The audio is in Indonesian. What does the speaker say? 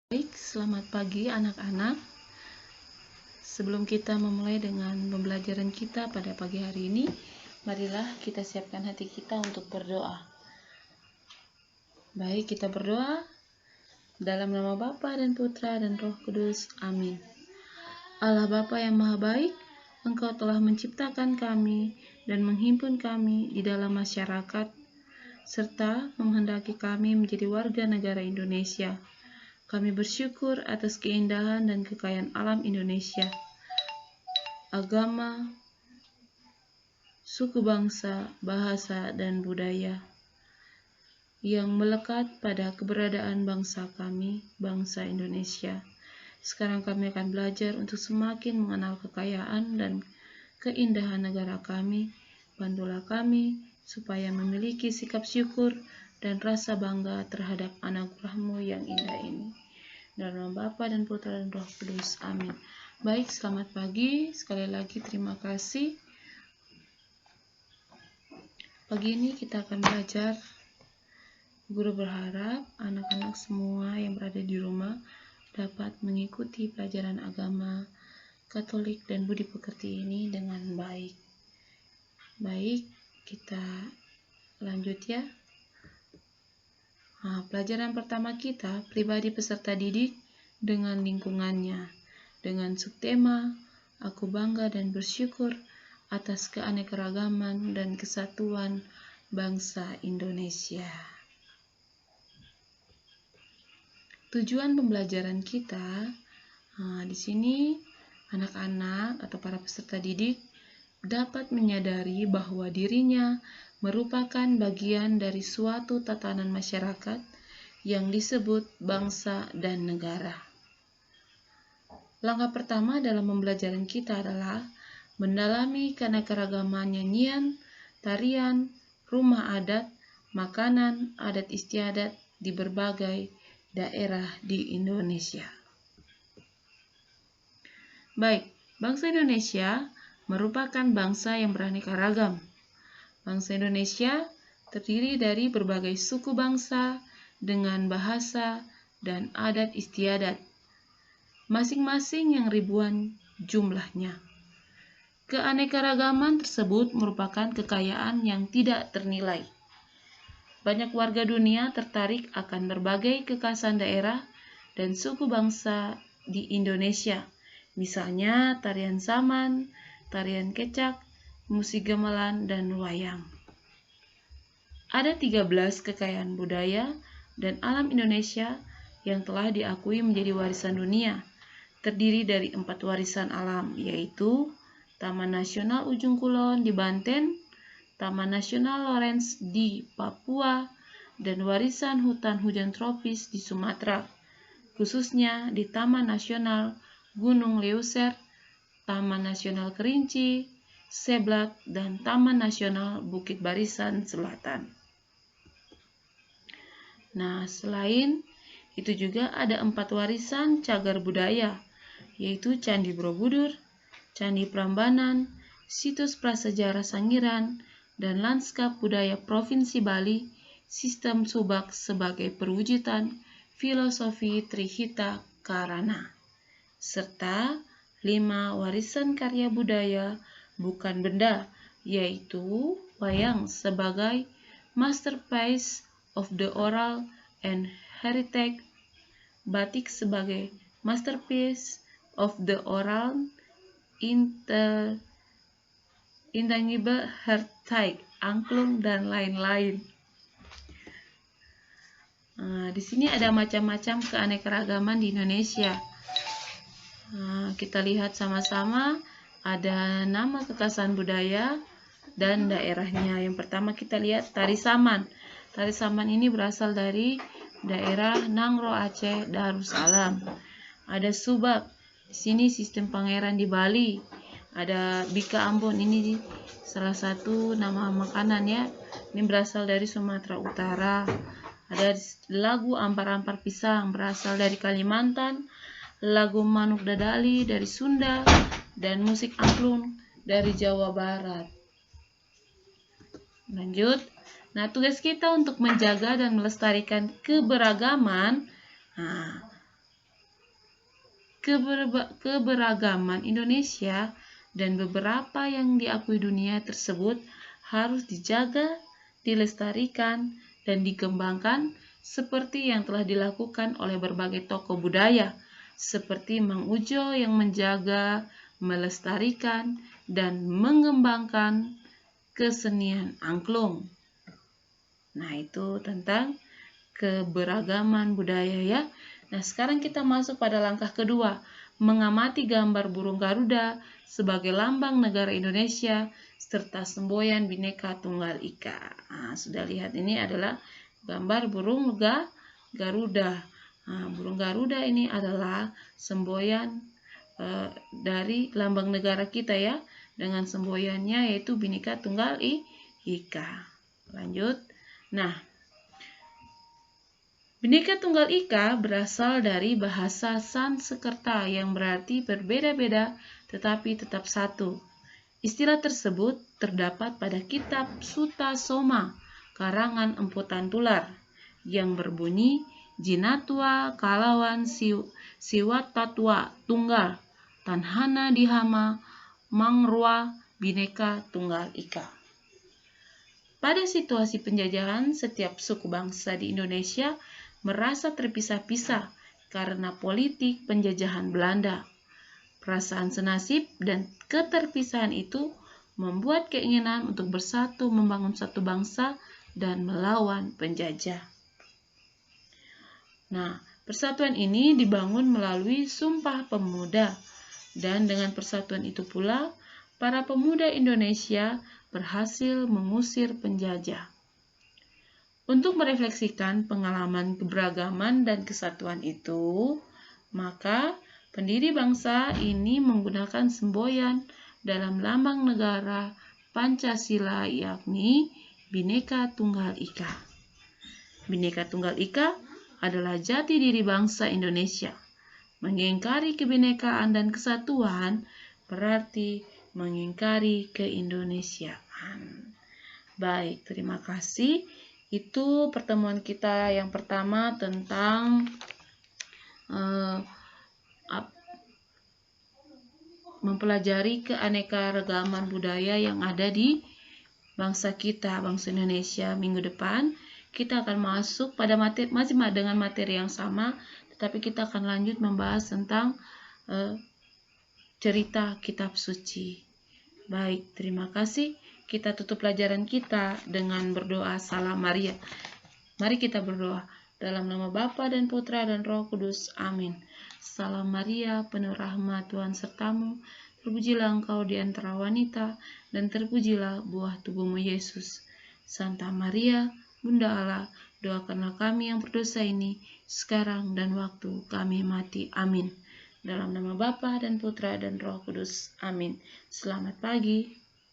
Baik, selamat pagi anak-anak. Sebelum kita memulai dengan pembelajaran kita pada pagi hari ini, marilah kita siapkan hati kita untuk berdoa. Baik, kita berdoa dalam nama Bapa dan Putra dan Roh Kudus. Amin. Allah Bapa yang Maha Baik, Engkau telah menciptakan kami dan menghimpun kami di dalam masyarakat, serta menghendaki kami menjadi warga negara Indonesia. Kami bersyukur atas keindahan dan kekayaan alam Indonesia, agama, suku bangsa, bahasa, dan budaya yang melekat pada keberadaan bangsa kami, bangsa Indonesia. Sekarang kami akan belajar untuk semakin mengenal kekayaan dan keindahan negara kami. Bantulah kami supaya memiliki sikap syukur dan rasa bangga terhadap anugerah-Mu yang indah ini. Dalam nama Bapa dan Putra dan Roh Kudus. Amin. Baik, selamat pagi. Sekali lagi terima kasih. Pagi ini kita akan belajar. Guru berharap anak-anak semua yang berada di rumah dapat mengikuti pelajaran agama Katolik dan budi pekerti ini dengan baik. Baik, kita lanjut ya. Pelajaran pertama kita, pribadi peserta didik dengan lingkungannya, dengan subtema, aku bangga dan bersyukur atas keanekaragaman dan kesatuan bangsa Indonesia. Tujuan pembelajaran kita, di sini anak-anak atau para peserta didik dapat menyadari bahwa dirinya merupakan bagian dari suatu tatanan masyarakat yang disebut bangsa dan negara. Langkah pertama dalam pembelajaran kita adalah mendalami keanekaragaman nyanyian, tarian, rumah adat, makanan, adat istiadat di berbagai daerah di Indonesia. Baik, bangsa Indonesia merupakan bangsa yang beraneka ragam. Bangsa Indonesia terdiri dari berbagai suku bangsa dengan bahasa dan adat istiadat, masing-masing yang ribuan jumlahnya. Keanekaragaman tersebut merupakan kekayaan yang tidak ternilai. Banyak warga dunia tertarik akan berbagai kekhasan daerah dan suku bangsa di Indonesia. Misalnya tarian saman, tarian kecak, musik gamelan, dan wayang. Ada 13 kekayaan budaya dan alam Indonesia yang telah diakui menjadi warisan dunia, terdiri dari 4 warisan alam, yaitu Taman Nasional Ujung Kulon di Banten, Taman Nasional Lorentz di Papua, dan warisan hutan hujan tropis di Sumatera, khususnya di Taman Nasional Gunung Leuser, Taman Nasional Kerinci, Seblak, dan Taman Nasional Bukit Barisan Selatan. Selain itu juga ada 4 warisan cagar budaya, yaitu Candi Borobudur, Candi Prambanan, Situs Prasejarah Sangiran, dan Lanskap Budaya Provinsi Bali, Sistem Subak sebagai perwujudan filosofi Trihita Karana, serta 5 warisan karya budaya bukan benda, yaitu wayang sebagai masterpiece of the oral and heritage, batik sebagai masterpiece of the oral intangible heritage, angklung, dan lain-lain. Di sini ada macam-macam keanekaragaman di Indonesia. Kita lihat sama-sama ada nama kekhasan budaya dan daerahnya. Yang pertama kita lihat tari saman. Tari saman ini berasal dari daerah Nangro Aceh Darussalam. Ada subak. Di sini sistem pangeran di Bali. Ada bika Ambon, ini salah satu nama makanan ya. Ini berasal dari Sumatera Utara. Ada lagu ampar-ampar pisang berasal dari Kalimantan. Lagu Manuk Dadali dari Sunda, dan musik angklung dari Jawa Barat. Lanjut. Tugas kita untuk menjaga dan melestarikan keberagaman Keberagaman Indonesia dan beberapa yang diakui dunia tersebut harus dijaga, dilestarikan, dan dikembangkan seperti yang telah dilakukan oleh berbagai tokoh budaya, seperti Mang Ujo yang menjaga, melestarikan, dan mengembangkan kesenian angklung. Nah, itu tentang keberagaman budaya ya. Nah, sekarang kita masuk pada langkah kedua, mengamati gambar burung Garuda sebagai lambang negara Indonesia serta semboyan Bhinneka Tunggal Ika. Nah, sudah lihat ini adalah gambar burung Garuda. Nah, burung Garuda ini adalah semboyan dari lambang negara kita ya, dengan semboyannya yaitu Bhinneka Tunggal Ika. Lanjut. Nah, Bhinneka Tunggal Ika berasal dari bahasa Sanskerta yang berarti berbeda-beda tetapi tetap satu. Istilah tersebut terdapat pada kitab Sutta Soma, karangan Empu Tantular, yang berbunyi Jinatua Kalawan Siwatatwa Tunggal, Tanhana Dihama Mangrua Bhinneka Tunggal Ika. Pada situasi penjajahan, setiap suku bangsa di Indonesia merasa terpisah-pisah karena politik penjajahan Belanda. Perasaan senasib dan keterpisahan itu membuat keinginan untuk bersatu membangun satu bangsa dan melawan penjajah. Nah, persatuan ini dibangun melalui Sumpah Pemuda, dan dengan persatuan itu pula para pemuda Indonesia berhasil mengusir penjajah. Untuk merefleksikan pengalaman keberagaman dan kesatuan itu, maka pendiri bangsa ini menggunakan semboyan dalam lambang negara Pancasila, yakni Bhinneka Tunggal Ika. Bhinneka Tunggal Ika adalah jati diri bangsa Indonesia. Mengingkari kebinekaan dan kesatuan berarti mengingkari keindonesiaan. Baik, terima kasih. Itu pertemuan kita yang pertama tentang mempelajari keanekaragaman budaya yang ada di bangsa kita, bangsa Indonesia. Minggu depan kita akan masuk pada materi, masih dengan materi yang sama, tetapi kita akan lanjut membahas tentang cerita kitab suci. Baik, terima kasih. Kita tutup pelajaran kita dengan berdoa Salam Maria. Mari kita berdoa. Dalam nama Bapa dan Putra dan Roh Kudus. Amin. Salam Maria, penuh rahmat, Tuhan sertamu. Terpujilah engkau di antara wanita, dan terpujilah buah tubuhmu Yesus. Santa Maria, Bunda Allah, doakanlah kami yang berdosa ini, sekarang dan waktu kami mati. Amin. Dalam nama Bapa dan Putra dan Roh Kudus. Amin. Selamat pagi.